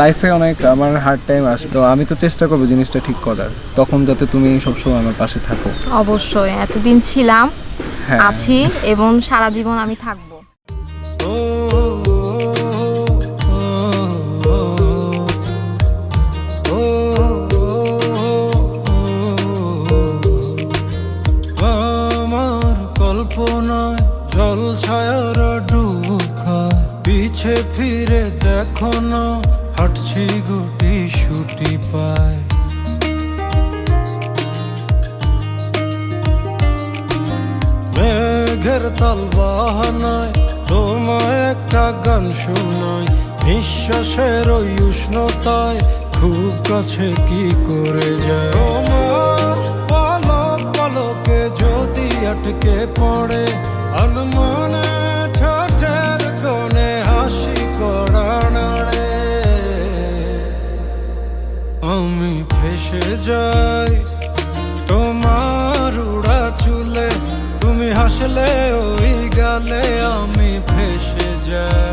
লাইফে অনেক আমার হার্ড টাইম আসে, তো আমি তো চেষ্টা করবো জিনিসটা ঠিক করার, তখন যাতে তুমি সবসময় আমার পাশে থাকো। অবশ্যই, এতদিন ছিলাম, হ্যাঁ, আছি এবং সারা জীবন আমি থাকবো। আমার কল্পনায় জল ছায়ার ডুব খায়, পিছে ফিরে দেখো না হাঁটছি গুটি সুটি পায়। মেঘের তাল বাহানায় তোমায় একটা গান শোনাই, নিঃশ্বাসের ওই উষ্ণতায় খুব কাছে কি করে যায়। তোমার পলক পলকে যদি আটকে পড়ে আনমনে ঠোঁটের কোণে হাসি করা নাড়ে, আমি ফেসে যাই তোমার উড়া চুলে, তুমি হাসলে ওই গালে আমি ফেসে যাই।